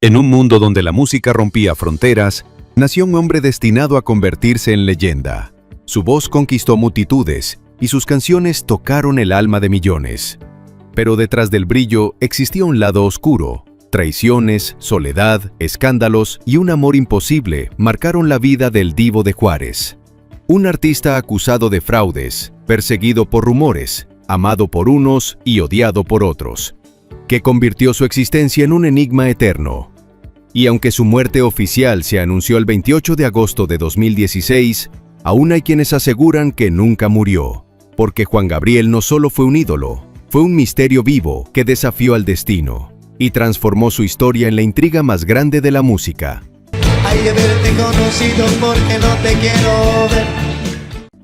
En un mundo donde la música rompía fronteras, nació un hombre destinado a convertirse en leyenda. Su voz conquistó multitudes y sus canciones tocaron el alma de millones. Pero detrás del brillo existía un lado oscuro. Traiciones, soledad, escándalos y un amor imposible marcaron la vida del Divo de Juárez. Un artista acusado de fraudes, perseguido por rumores, amado por unos y odiado por otros, que convirtió su existencia en un enigma eterno. Y aunque su muerte oficial se anunció el 28 de agosto de 2016, aún hay quienes aseguran que nunca murió, porque Juan Gabriel no solo fue un ídolo, fue un misterio vivo que desafió al destino y transformó su historia en la intriga más grande de la música. Hay de verte conocido porque no te quiero ver.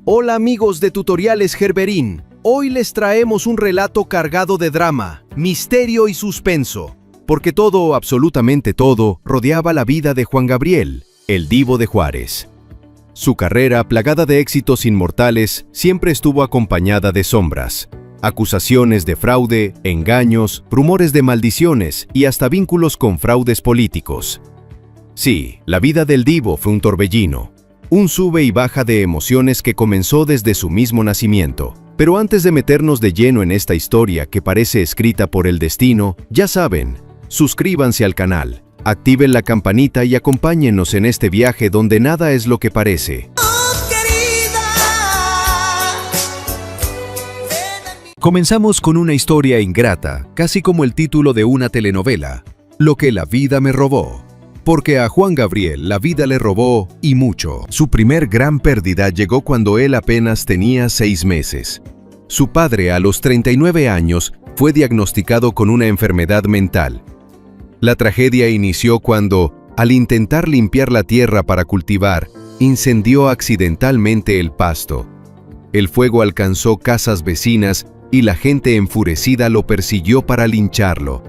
Hola amigos de Tutoriales Gerberín. Hoy les traemos un relato cargado de drama, misterio y suspenso, porque todo, absolutamente todo, rodeaba la vida de Juan Gabriel, el Divo de Juárez. Su carrera, plagada de éxitos inmortales, siempre estuvo acompañada de sombras, acusaciones de fraude, engaños, rumores de maldiciones y hasta vínculos con fraudes políticos. Sí, la vida del Divo fue un torbellino, un sube y baja de emociones que comenzó desde su mismo nacimiento. Pero antes de meternos de lleno en esta historia que parece escrita por el destino, ya saben, suscríbanse al canal, activen la campanita y acompáñennos en este viaje donde nada es lo que parece. Comenzamos con una historia ingrata, casi como el título de una telenovela, Lo que la vida me robó. Porque a Juan Gabriel la vida le robó y mucho. Su primer gran pérdida llegó cuando él apenas tenía 6 meses. Su padre, a los 39 años, fue diagnosticado con una enfermedad mental. La tragedia inició cuando, al intentar limpiar la tierra para cultivar, incendió accidentalmente el pasto. El fuego alcanzó casas vecinas y la gente enfurecida lo persiguió para lincharlo.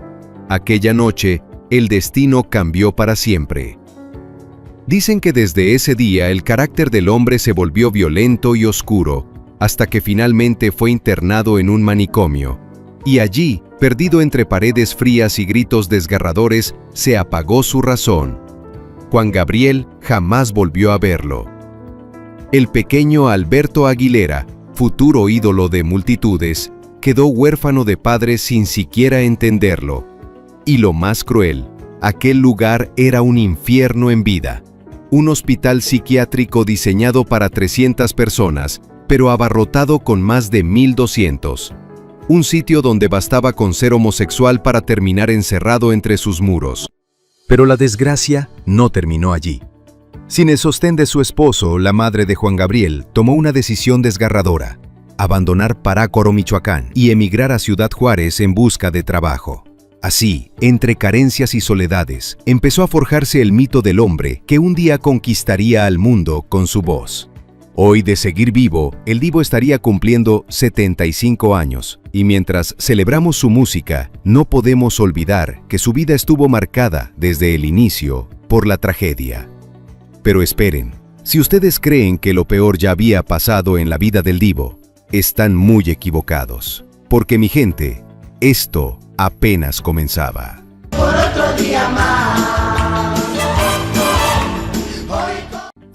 Aquella noche, el destino cambió para siempre. Dicen que desde ese día el carácter del hombre se volvió violento y oscuro, hasta que finalmente fue internado en un manicomio. Y allí, perdido entre paredes frías y gritos desgarradores, se apagó su razón. Juan Gabriel jamás volvió a verlo. El pequeño Alberto Aguilera, futuro ídolo de multitudes, quedó huérfano de padre sin siquiera entenderlo. Y lo más cruel, aquel lugar era un infierno en vida. Un hospital psiquiátrico diseñado para 300 personas, pero abarrotado con más de 1,200. Un sitio donde bastaba con ser homosexual para terminar encerrado entre sus muros. Pero la desgracia no terminó allí. Sin el sostén de su esposo, la madre de Juan Gabriel tomó una decisión desgarradora: abandonar Parácoro, Michoacán, y emigrar a Ciudad Juárez en busca de trabajo. Así, entre carencias y soledades, empezó a forjarse el mito del hombre que un día conquistaría al mundo con su voz. Hoy, de seguir vivo, el Divo estaría cumpliendo 75 años, y mientras celebramos su música, no podemos olvidar que su vida estuvo marcada desde el inicio por la tragedia. Pero esperen, si ustedes creen que lo peor ya había pasado en la vida del Divo, están muy equivocados, porque mi gente, esto apenas comenzaba. Por otro día más.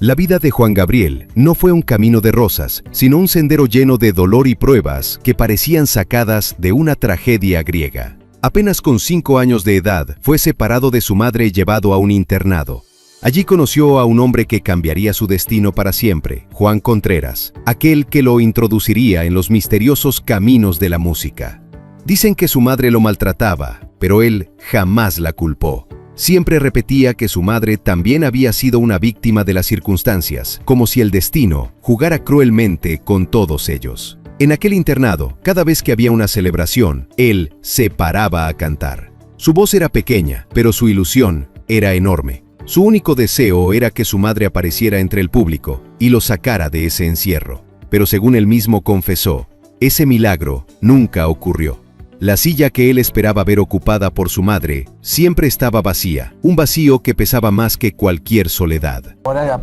La vida de Juan Gabriel no fue un camino de rosas, sino un sendero lleno de dolor y pruebas que parecían sacadas de una tragedia griega. Apenas con 5 años de edad, fue separado de su madre y llevado a un internado. Allí conoció a un hombre que cambiaría su destino para siempre, Juan Contreras, aquel que lo introduciría en los misteriosos caminos de la música. Dicen que su madre lo maltrataba, pero él jamás la culpó. Siempre repetía que su madre también había sido una víctima de las circunstancias, como si el destino jugara cruelmente con todos ellos. En aquel internado, cada vez que había una celebración, él se paraba a cantar. Su voz era pequeña, pero su ilusión era enorme. Su único deseo era que su madre apareciera entre el público y lo sacara de ese encierro. Pero según él mismo confesó, ese milagro nunca ocurrió. La silla que él esperaba ver ocupada por su madre siempre estaba vacía, un vacío que pesaba más que cualquier soledad. Ahora,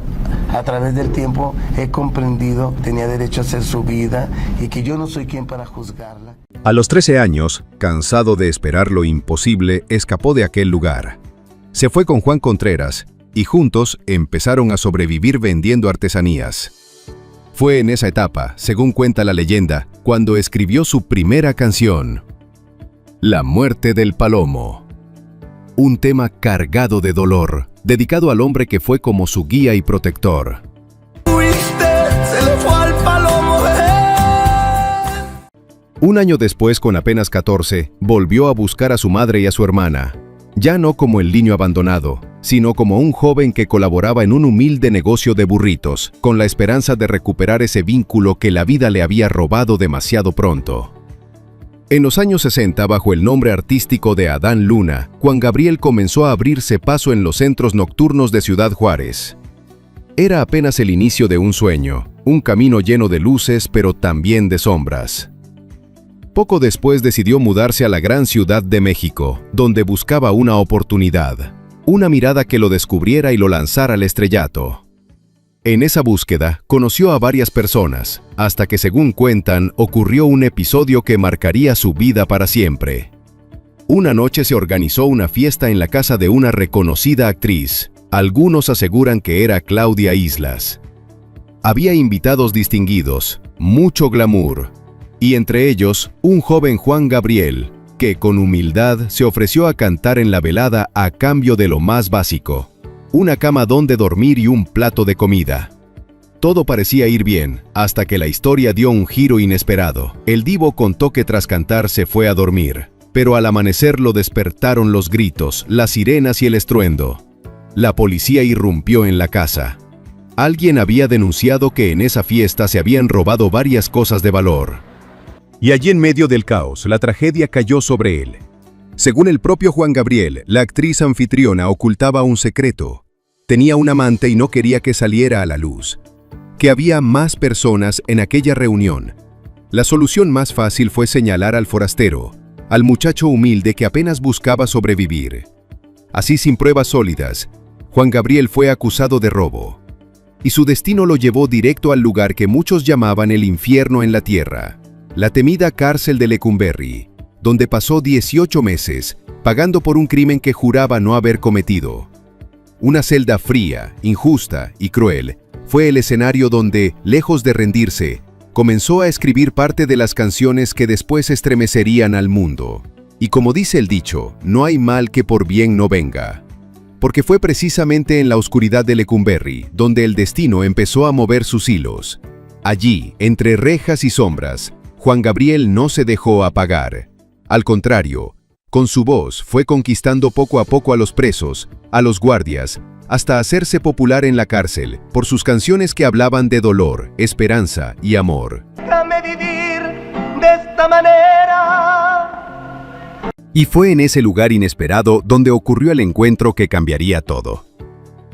a través del tiempo, he comprendido que tenía derecho a hacer su vida y que yo no soy quien para juzgarla. A los 13 años, cansado de esperar lo imposible, escapó de aquel lugar. Se fue con Juan Contreras y juntos empezaron a sobrevivir vendiendo artesanías. Fue en esa etapa, según cuenta la leyenda, cuando escribió su primera canción, La muerte del palomo. Un tema cargado de dolor, dedicado al hombre que fue como su guía y protector. Se le fue al palomo. Un año después, con apenas 14, volvió a buscar a su madre y a su hermana, ya no como el niño abandonado, sino como un joven que colaboraba en un humilde negocio de burritos, con la esperanza de recuperar ese vínculo que la vida le había robado demasiado pronto. En los años 60, bajo el nombre artístico de Adán Luna, Juan Gabriel comenzó a abrirse paso en los centros nocturnos de Ciudad Juárez. Era apenas el inicio de un sueño, un camino lleno de luces pero también de sombras. Poco después decidió mudarse a la gran Ciudad de México, donde buscaba una oportunidad, una mirada que lo descubriera y lo lanzara al estrellato. En esa búsqueda, conoció a varias personas, hasta que, según cuentan, ocurrió un episodio que marcaría su vida para siempre. Una noche se organizó una fiesta en la casa de una reconocida actriz. Algunos aseguran que era Claudia Islas. Había invitados distinguidos, mucho glamour, y entre ellos, un joven Juan Gabriel, que con humildad se ofreció a cantar en la velada a cambio de lo más básico: una cama donde dormir y un plato de comida. Todo parecía ir bien, hasta que la historia dio un giro inesperado. El divo contó que tras cantar se fue a dormir, pero al amanecer lo despertaron los gritos, las sirenas y el estruendo. La policía irrumpió en la casa. Alguien había denunciado que en esa fiesta se habían robado varias cosas de valor. Y allí en medio del caos, la tragedia cayó sobre él. Según el propio Juan Gabriel, la actriz anfitriona ocultaba un secreto. Tenía un amante y no quería que saliera a la luz. Que había más personas en aquella reunión. La solución más fácil fue señalar al forastero, al muchacho humilde que apenas buscaba sobrevivir. Así, sin pruebas sólidas, Juan Gabriel fue acusado de robo. Y su destino lo llevó directo al lugar que muchos llamaban el infierno en la tierra. La temida cárcel de Lecumberri, donde pasó 18 meses, pagando por un crimen que juraba no haber cometido. Una celda fría, injusta y cruel, fue el escenario donde, lejos de rendirse, comenzó a escribir parte de las canciones que después estremecerían al mundo. Y como dice el dicho, no hay mal que por bien no venga. Porque fue precisamente en la oscuridad de Lecumberri donde el destino empezó a mover sus hilos. Allí, entre rejas y sombras, Juan Gabriel no se dejó apagar. Al contrario, con su voz fue conquistando poco a poco a los presos, a los guardias, hasta hacerse popular en la cárcel por sus canciones que hablaban de dolor, esperanza y amor. Déjame vivir de esta manera. Y fue en ese lugar inesperado donde ocurrió el encuentro que cambiaría todo.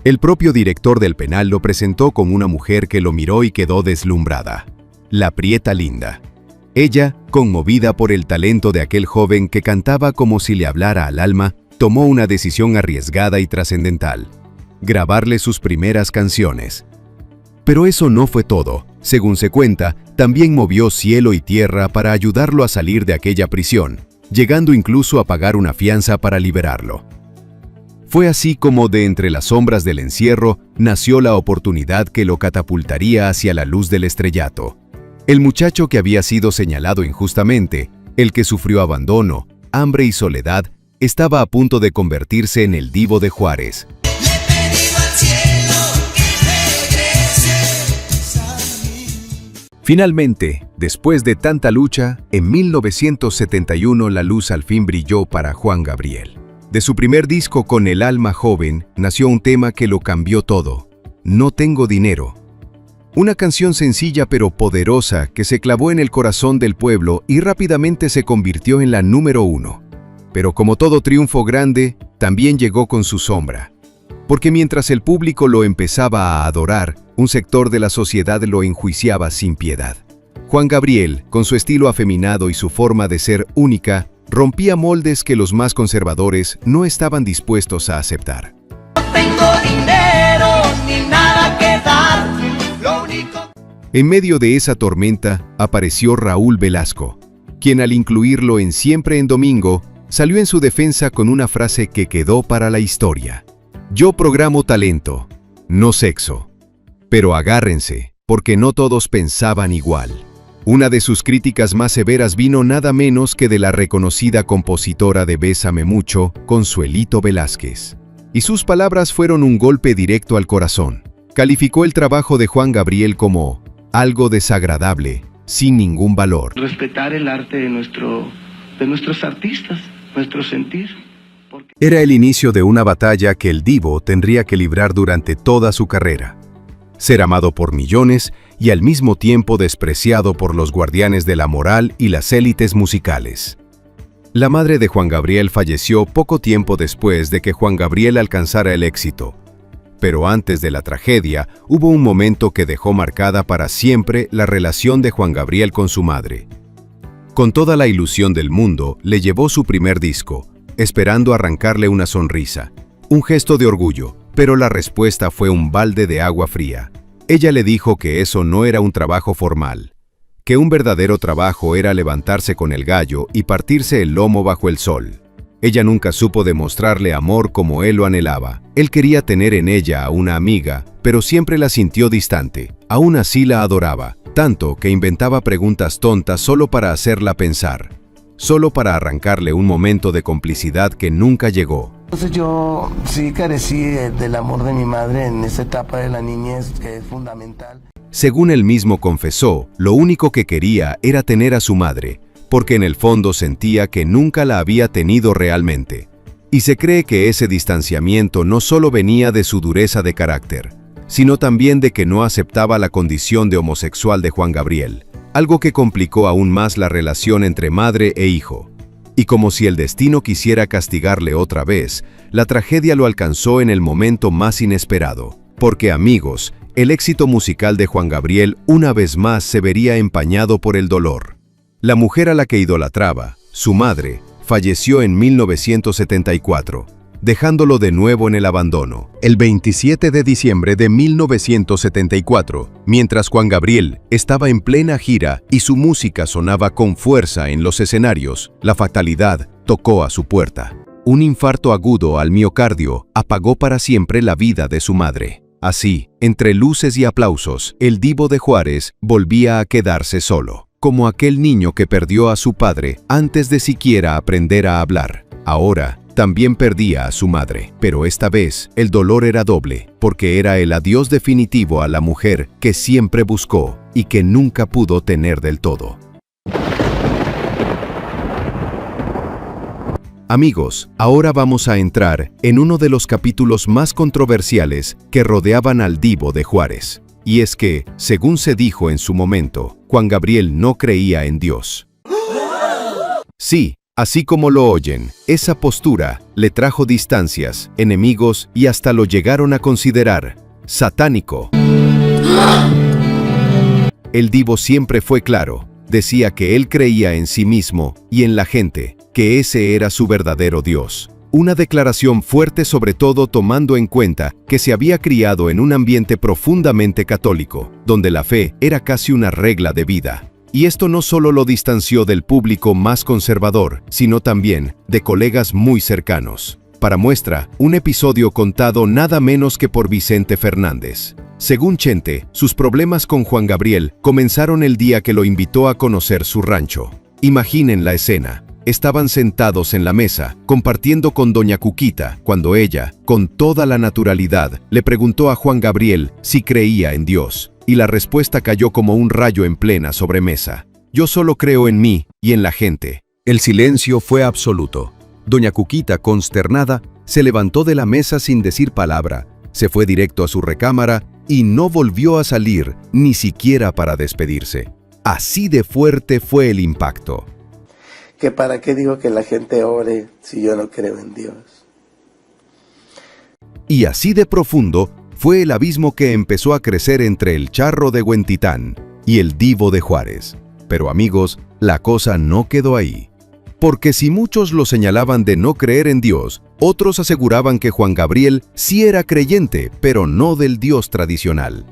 El propio director del penal lo presentó con una mujer que lo miró y quedó deslumbrada, la Prieta Linda. Ella, conmovida por el talento de aquel joven que cantaba como si le hablara al alma, tomó una decisión arriesgada y trascendental: grabarle sus primeras canciones. Pero eso no fue todo. Según se cuenta, también movió cielo y tierra para ayudarlo a salir de aquella prisión, llegando incluso a pagar una fianza para liberarlo. Fue así como de entre las sombras del encierro nació la oportunidad que lo catapultaría hacia la luz del estrellato. El muchacho que había sido señalado injustamente, el que sufrió abandono, hambre y soledad, estaba a punto de convertirse en el divo de Juárez. Le he pedido al cielo que regreses a mí. Finalmente, después de tanta lucha, en 1971 la luz al fin brilló para Juan Gabriel. De su primer disco Con el alma joven, nació un tema que lo cambió todo: No tengo dinero. Una canción sencilla pero poderosa que se clavó en el corazón del pueblo y rápidamente se convirtió en la número 1. Pero como todo triunfo grande, también llegó con su sombra. Porque mientras el público lo empezaba a adorar, un sector de la sociedad lo enjuiciaba sin piedad. Juan Gabriel, con su estilo afeminado y su forma de ser única, rompía moldes que los más conservadores no estaban dispuestos a aceptar. No tengo dinero ni nada que dar. Lo único... En medio de esa tormenta apareció Raúl Velasco, quien al incluirlo en Siempre en Domingo, salió en su defensa con una frase que quedó para la historia. Yo programo talento, no sexo. Pero agárrense, porque no todos pensaban igual. Una de sus críticas más severas vino nada menos que de la reconocida compositora de Bésame Mucho, Consuelito Velázquez. Y sus palabras fueron un golpe directo al corazón. Calificó el trabajo de Juan Gabriel como algo desagradable, sin ningún valor. Respetar el arte de nuestros artistas, nuestro sentir. Era el inicio de una batalla que el divo tendría que librar durante toda su carrera. Ser amado por millones y al mismo tiempo despreciado por los guardianes de la moral y las élites musicales. La madre de Juan Gabriel falleció poco tiempo después de que Juan Gabriel alcanzara el éxito. Pero antes de la tragedia, hubo un momento que dejó marcada para siempre la relación de Juan Gabriel con su madre. Con toda la ilusión del mundo, le llevó su primer disco, esperando arrancarle una sonrisa, un gesto de orgullo, pero la respuesta fue un balde de agua fría. Ella le dijo que eso no era un trabajo formal, que un verdadero trabajo era levantarse con el gallo y partirse el lomo bajo el sol. Ella nunca supo demostrarle amor como él lo anhelaba. Él quería tener en ella a una amiga, pero siempre la sintió distante. Aún así la adoraba, tanto que inventaba preguntas tontas solo para hacerla pensar, solo para arrancarle un momento de complicidad que nunca llegó. Entonces yo sí carecí del amor de mi madre en esa etapa de la niñez, que es fundamental. Según él mismo confesó, lo único que quería era tener a su madre, porque en el fondo sentía que nunca la había tenido realmente. Y se cree que ese distanciamiento no solo venía de su dureza de carácter, sino también de que no aceptaba la condición de homosexual de Juan Gabriel, algo que complicó aún más la relación entre madre e hijo. Y como si el destino quisiera castigarle otra vez, la tragedia lo alcanzó en el momento más inesperado. Porque, amigos, el éxito musical de Juan Gabriel una vez más se vería empañado por el dolor. La mujer a la que idolatraba, su madre, falleció en 1974, dejándolo de nuevo en el abandono. El 27 de diciembre de 1974, mientras Juan Gabriel estaba en plena gira y su música sonaba con fuerza en los escenarios, la fatalidad tocó a su puerta. Un infarto agudo al miocardio apagó para siempre la vida de su madre. Así, entre luces y aplausos, el divo de Juárez volvía a quedarse solo, como aquel niño que perdió a su padre antes de siquiera aprender a hablar. Ahora, también perdía a su madre, pero esta vez el dolor era doble, porque era el adiós definitivo a la mujer que siempre buscó y que nunca pudo tener del todo. Amigos, ahora vamos a entrar en uno de los capítulos más controversiales que rodeaban al divo de Juárez. Y es que, según se dijo en su momento, Juan Gabriel no creía en Dios. Sí, así como lo oyen, esa postura le trajo distancias, enemigos y hasta lo llegaron a considerar satánico. El divo siempre fue claro, decía que él creía en sí mismo y en la gente, que ese era su verdadero Dios. Una declaración fuerte, sobre todo tomando en cuenta que se había criado en un ambiente profundamente católico, donde la fe era casi una regla de vida. Y esto no solo lo distanció del público más conservador, sino también de colegas muy cercanos. Para muestra, un episodio contado nada menos que por Vicente Fernández. Según Chente, sus problemas con Juan Gabriel comenzaron el día que lo invitó a conocer su rancho. Imaginen la escena. Estaban sentados en la mesa, compartiendo con doña Cuquita, cuando ella, con toda la naturalidad, le preguntó a Juan Gabriel si creía en Dios. Y la respuesta cayó como un rayo en plena sobremesa. Yo solo creo en mí y en la gente. El silencio fue absoluto. Doña Cuquita, consternada, se levantó de la mesa sin decir palabra, se fue directo a su recámara y no volvió a salir, ni siquiera para despedirse. Así de fuerte fue el impacto. Que para qué digo que la gente ore si yo no creo en Dios. Y así de profundo fue el abismo que empezó a crecer entre el charro de Huentitán y el divo de Juárez. Pero amigos, la cosa no quedó ahí. Porque si muchos lo señalaban de no creer en Dios, otros aseguraban que Juan Gabriel sí era creyente, pero no del Dios tradicional.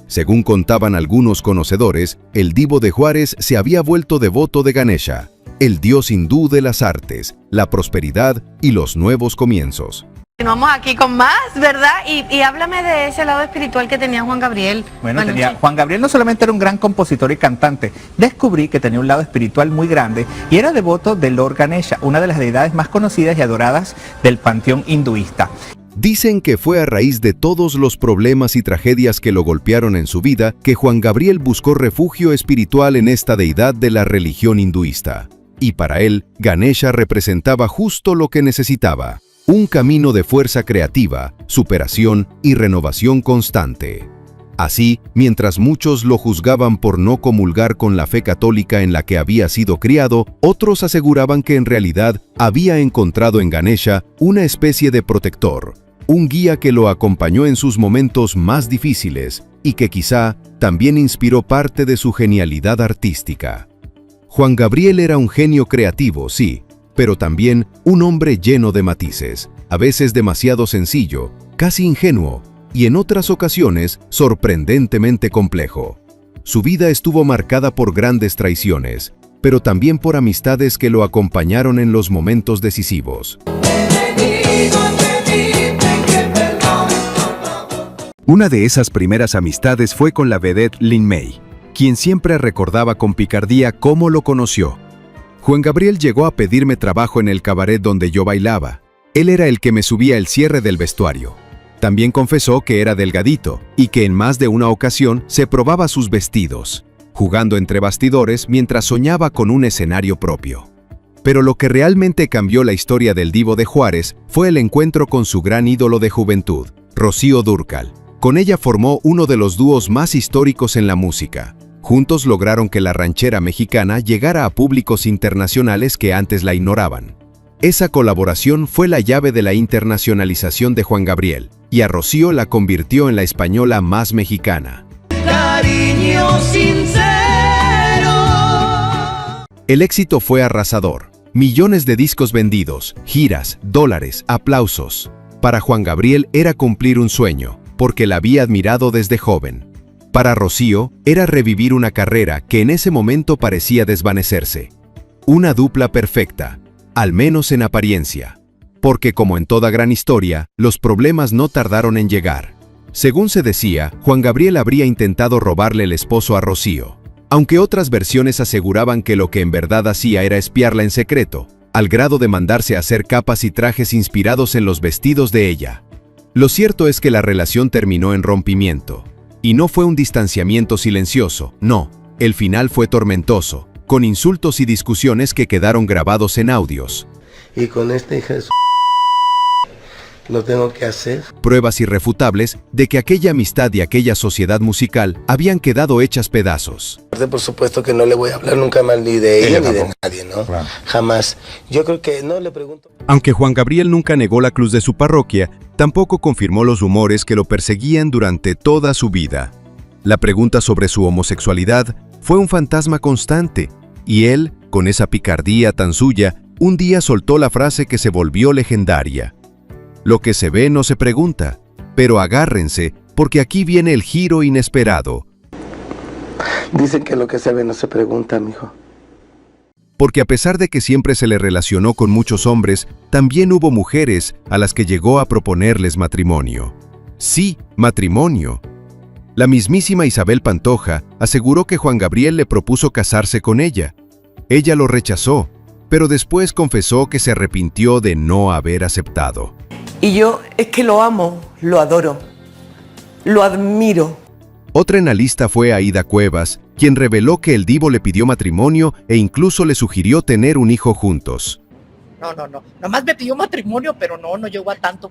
Según contaban algunos conocedores, el divo de Juárez se había vuelto devoto de Ganesha, el dios hindú de las artes, la prosperidad y los nuevos comienzos. Continuamos aquí con más, ¿verdad? Y háblame de ese lado espiritual que tenía Juan Gabriel. Bueno, Juan Gabriel no solamente era un gran compositor y cantante, descubrí que tenía un lado espiritual muy grande y era devoto de Lord Ganesha, una de las deidades más conocidas y adoradas del panteón hinduista. Dicen que fue a raíz de todos los problemas y tragedias que lo golpearon en su vida que Juan Gabriel buscó refugio espiritual en esta deidad de la religión hinduista. Y para él, Ganesha representaba justo lo que necesitaba: un camino de fuerza creativa, superación y renovación constante. Así, mientras muchos lo juzgaban por no comulgar con la fe católica en la que había sido criado, otros aseguraban que en realidad había encontrado en Ganesha una especie de protector, un guía que lo acompañó en sus momentos más difíciles y que quizá también inspiró parte de su genialidad artística. Juan Gabriel era un genio creativo, sí, pero también un hombre lleno de matices, a veces demasiado sencillo, casi ingenuo, y en otras ocasiones sorprendentemente complejo. Su vida estuvo marcada por grandes traiciones, pero también por amistades que lo acompañaron en los momentos decisivos. Una de esas primeras amistades fue con la vedette Lin May, quien siempre recordaba con picardía cómo lo conoció. Juan Gabriel llegó a pedirme trabajo en el cabaret donde yo bailaba. Él era el que me subía el cierre del vestuario. También confesó que era delgadito y que en más de una ocasión se probaba sus vestidos, jugando entre bastidores mientras soñaba con un escenario propio. Pero lo que realmente cambió la historia del Divo de Juárez fue el encuentro con su gran ídolo de juventud, Rocío Dúrcal. Con ella formó uno de los dúos más históricos en la música. Juntos lograron que la ranchera mexicana llegara a públicos internacionales que antes la ignoraban. Esa colaboración fue la llave de la internacionalización de Juan Gabriel, y a Rocío la convirtió en la española más mexicana. Cariño sincero. El éxito fue arrasador. Millones de discos vendidos, giras, dólares, aplausos. Para Juan Gabriel era cumplir un sueño, porque la había admirado desde joven. Para Rocío, era revivir una carrera que en ese momento parecía desvanecerse. Una dupla perfecta, al menos en apariencia. Porque como en toda gran historia, los problemas no tardaron en llegar. Según se decía, Juan Gabriel habría intentado robarle el esposo a Rocío, aunque otras versiones aseguraban que lo que en verdad hacía era espiarla en secreto, al grado de mandarse a hacer capas y trajes inspirados en los vestidos de ella. Lo cierto es que la relación terminó en rompimiento. Y no fue un distanciamiento silencioso, no, el final fue tormentoso, con insultos y discusiones que quedaron grabados en audios. Y con esta hija de su... lo tengo que hacer. Pruebas irrefutables de que aquella amistad y aquella sociedad musical habían quedado hechas pedazos. Por supuesto que no le voy a hablar nunca mal ni de ella ni de nadie, ¿no? Claro. Jamás. Yo creo que no le pregunto. Aunque Juan Gabriel nunca negó la cruz de su parroquia, tampoco confirmó los rumores que lo perseguían durante toda su vida. La pregunta sobre su homosexualidad fue un fantasma constante, y él, con esa picardía tan suya, un día soltó la frase que se volvió legendaria. Lo que se ve no se pregunta, pero agárrense, porque aquí viene el giro inesperado. Dicen que lo que se ve no se pregunta, mijo. Porque a pesar de que siempre se le relacionó con muchos hombres, también hubo mujeres a las que llegó a proponerles matrimonio. Sí, matrimonio. La mismísima Isabel Pantoja aseguró que Juan Gabriel le propuso casarse con ella. Ella lo rechazó, pero después confesó que se arrepintió de no haber aceptado. Y yo es que lo amo, lo adoro, lo admiro. Otra en la lista fue Aida Cuevas, quien reveló que el Divo le pidió matrimonio e incluso le sugirió tener un hijo juntos. No, nomás me pidió matrimonio, pero no llegó a tanto.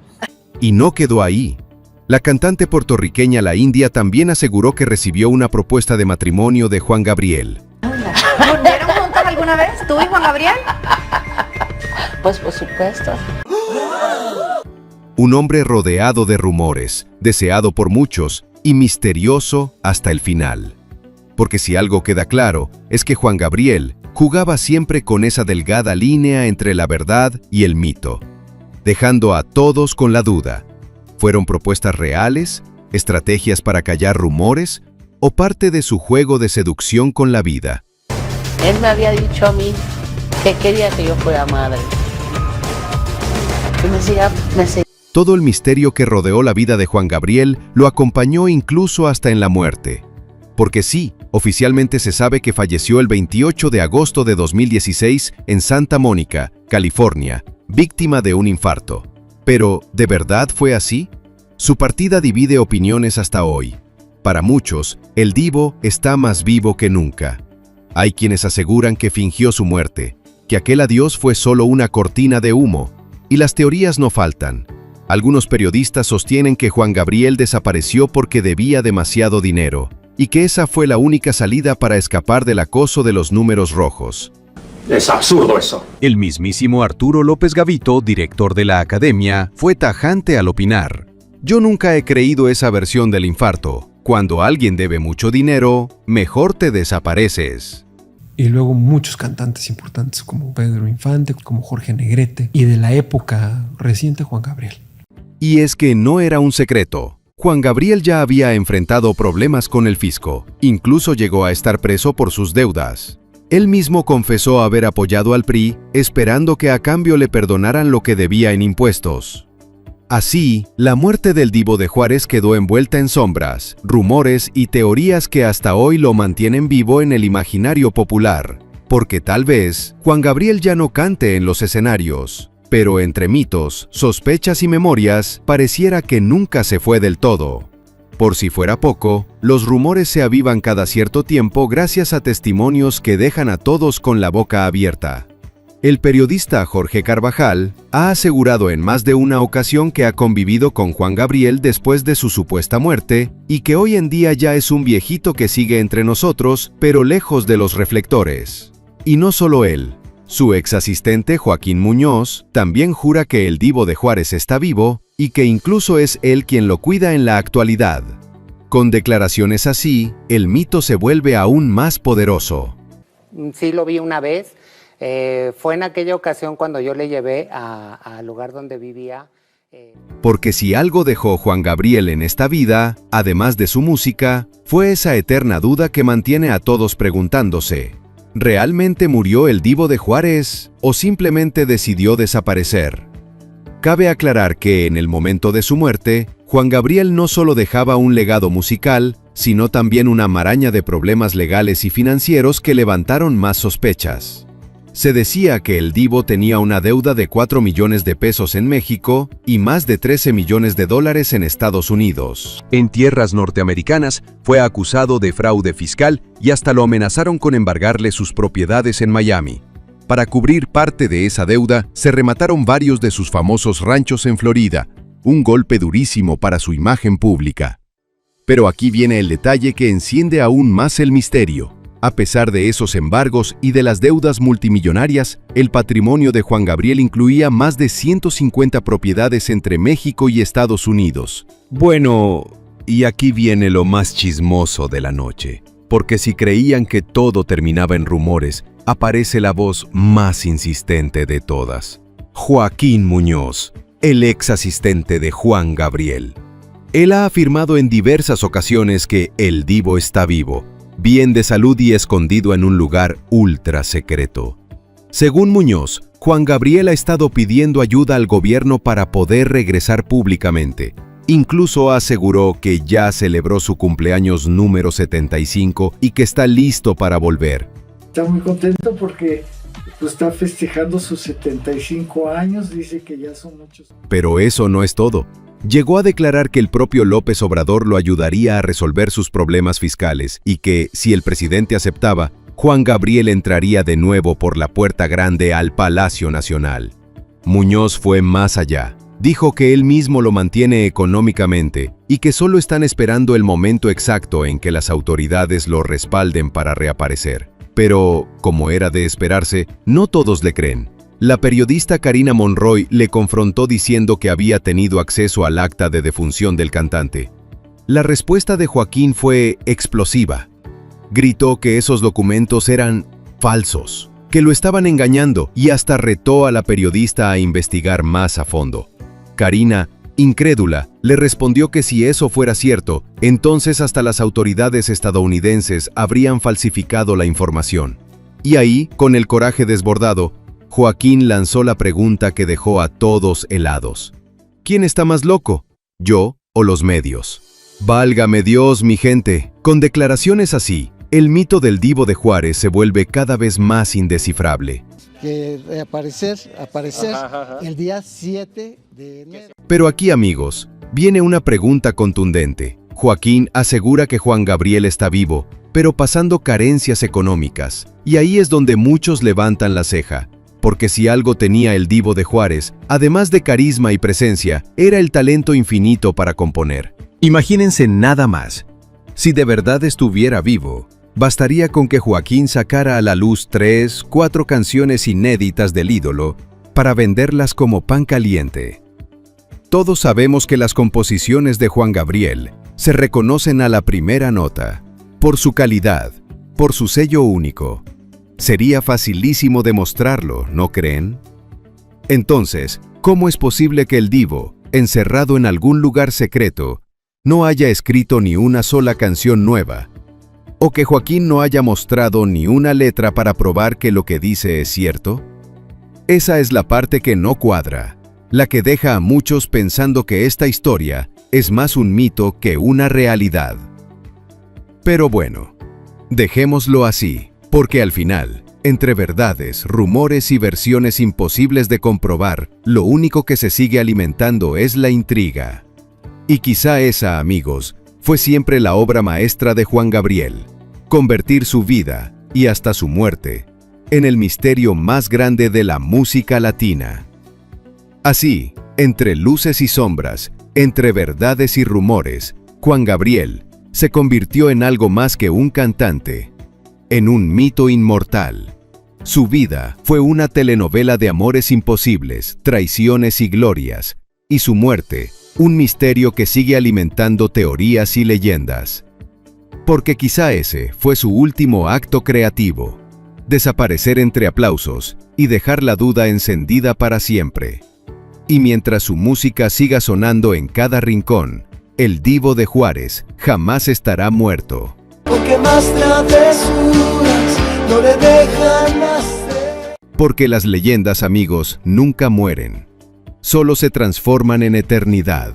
Y no quedó ahí. La cantante puertorriqueña La India también aseguró que recibió una propuesta de matrimonio de Juan Gabriel. ¿Durmieron juntos alguna vez, tú y Juan Gabriel? Pues por supuesto. Un hombre rodeado de rumores, deseado por muchos y misterioso hasta el final. Porque si algo queda claro, es que Juan Gabriel jugaba siempre con esa delgada línea entre la verdad y el mito, dejando a todos con la duda. ¿Fueron propuestas reales, estrategias para callar rumores o parte de su juego de seducción con la vida? Él me había dicho a mí que quería que yo fuera madre. Y me seguía. Todo el misterio que rodeó la vida de Juan Gabriel lo acompañó incluso hasta en la muerte. Porque sí, oficialmente se sabe que falleció el 28 de agosto de 2016 en Santa Mónica, California, víctima de un infarto. Pero, ¿de verdad fue así? Su partida divide opiniones hasta hoy. Para muchos, el divo está más vivo que nunca. Hay quienes aseguran que fingió su muerte, que aquel adiós fue solo una cortina de humo, y las teorías no faltan. Algunos periodistas sostienen que Juan Gabriel desapareció porque debía demasiado dinero, y que esa fue la única salida para escapar del acoso de los números rojos. Es absurdo eso. El mismísimo Arturo López Gavito, director de la Academia, fue tajante al opinar: yo nunca he creído esa versión del infarto. Cuando alguien debe mucho dinero, mejor te desapareces. Y luego muchos cantantes importantes como Pedro Infante, como Jorge Negrete, y de la época reciente Juan Gabriel. Y es que no era un secreto. Juan Gabriel ya había enfrentado problemas con el fisco, incluso llegó a estar preso por sus deudas. Él mismo confesó haber apoyado al PRI, esperando que a cambio le perdonaran lo que debía en impuestos. Así, la muerte del Divo de Juárez quedó envuelta en sombras, rumores y teorías que hasta hoy lo mantienen vivo en el imaginario popular, porque tal vez Juan Gabriel ya no cante en los escenarios, pero entre mitos, sospechas y memorias, pareciera que nunca se fue del todo. Por si fuera poco, los rumores se avivan cada cierto tiempo gracias a testimonios que dejan a todos con la boca abierta. El periodista Jorge Carvajal ha asegurado en más de una ocasión que ha convivido con Juan Gabriel después de su supuesta muerte y que hoy en día ya es un viejito que sigue entre nosotros, pero lejos de los reflectores. Y no solo él. Su ex asistente Joaquín Muñoz también jura que el Divo de Juárez está vivo y que incluso es él quien lo cuida en la actualidad. Con declaraciones así, el mito se vuelve aún más poderoso. Sí lo vi una vez. Fue en aquella ocasión cuando yo le llevé al lugar donde vivía. Porque si algo dejó Juan Gabriel en esta vida, además de su música, fue esa eterna duda que mantiene a todos preguntándose: ¿realmente murió el Divo de Juárez o simplemente decidió desaparecer? Cabe aclarar que en el momento de su muerte, Juan Gabriel no solo dejaba un legado musical, sino también una maraña de problemas legales y financieros que levantaron más sospechas. Se decía que el Divo tenía una deuda de 4 millones de pesos en México y más de 13 millones de dólares en Estados Unidos. En tierras norteamericanas, fue acusado de fraude fiscal y hasta lo amenazaron con embargarle sus propiedades en Miami. Para cubrir parte de esa deuda, se remataron varios de sus famosos ranchos en Florida, un golpe durísimo para su imagen pública. Pero aquí viene el detalle que enciende aún más el misterio. A pesar de esos embargos y de las deudas multimillonarias, el patrimonio de Juan Gabriel incluía más de 150 propiedades entre México y Estados Unidos. Bueno, y aquí viene lo más chismoso de la noche, porque si creían que todo terminaba en rumores, aparece la voz más insistente de todas: Joaquín Muñoz, el ex asistente de Juan Gabriel. Él ha afirmado en diversas ocasiones que el Divo está vivo, bien de salud y escondido en un lugar ultra secreto. Según Muñoz, Juan Gabriel ha estado pidiendo ayuda al gobierno para poder regresar públicamente. Incluso aseguró que ya celebró su cumpleaños número 75 y que está listo para volver. Está muy contento porque está festejando sus 75 años, dice que ya son muchos. Pero eso no es todo. Llegó a declarar que el propio López Obrador lo ayudaría a resolver sus problemas fiscales y que, si el presidente aceptaba, Juan Gabriel entraría de nuevo por la puerta grande al Palacio Nacional. Muñoz fue más allá. Dijo que él mismo lo mantiene económicamente y que solo están esperando el momento exacto en que las autoridades lo respalden para reaparecer. Pero, como era de esperarse, no todos le creen. La periodista Karina Monroy le confrontó diciendo que había tenido acceso al acta de defunción del cantante. La respuesta de Joaquín fue explosiva. Gritó que esos documentos eran falsos, que lo estaban engañando y hasta retó a la periodista a investigar más a fondo. Karina, incrédula, le respondió que si eso fuera cierto, entonces hasta las autoridades estadounidenses habrían falsificado la información. Y ahí, con el coraje desbordado, Joaquín lanzó la pregunta que dejó a todos helados. ¿Quién está más loco? ¿Yo o los medios? Válgame Dios, mi gente. Con declaraciones así, el mito del Divo de Juárez se vuelve cada vez más indescifrable. Que aparecer el día 7 de enero. Pero aquí, amigos, viene una pregunta contundente. Joaquín asegura que Juan Gabriel está vivo, pero pasando carencias económicas. Y ahí es donde muchos levantan la ceja. Porque si algo tenía el Divo de Juárez, además de carisma y presencia, era el talento infinito para componer. Imagínense nada más. Si de verdad estuviera vivo, bastaría con que Joaquín sacara a la luz 3, 4 canciones inéditas del ídolo para venderlas como pan caliente. Todos sabemos que las composiciones de Juan Gabriel se reconocen a la primera nota, por su calidad, por su sello único. Sería facilísimo demostrarlo, ¿no creen? Entonces, ¿cómo es posible que el Divo, encerrado en algún lugar secreto, no haya escrito ni una sola canción nueva? ¿O que Joaquín no haya mostrado ni una letra para probar que lo que dice es cierto? Esa es la parte que no cuadra, la que deja a muchos pensando que esta historia es más un mito que una realidad. Pero bueno, dejémoslo así. Porque al final, entre verdades, rumores y versiones imposibles de comprobar, lo único que se sigue alimentando es la intriga. Y quizá esa, amigos, fue siempre la obra maestra de Juan Gabriel: convertir su vida, y hasta su muerte, en el misterio más grande de la música latina. Así, entre luces y sombras, entre verdades y rumores, Juan Gabriel se convirtió en algo más que un cantante, en un mito inmortal. Su vida fue una telenovela de amores imposibles, traiciones y glorias, y su muerte, un misterio que sigue alimentando teorías y leyendas. Porque quizá ese fue su último acto creativo: desaparecer entre aplausos y dejar la duda encendida para siempre. Y mientras su música siga sonando en cada rincón, el Divo de Juárez jamás estará muerto. Porque más travesuras no le dejan hacer. Porque las leyendas, amigos, nunca mueren. Solo se transforman en eternidad.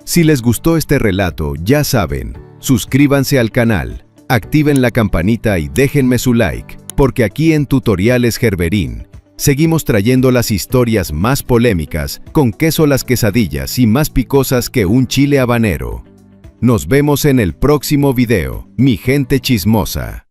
Si les gustó este relato, ya saben, suscríbanse al canal, activen la campanita y déjenme su like, porque aquí en Tutoriales Gerberín seguimos trayendo las historias más polémicas, con queso las quesadillas y más picosas que un chile habanero. Nos vemos en el próximo video, mi gente chismosa.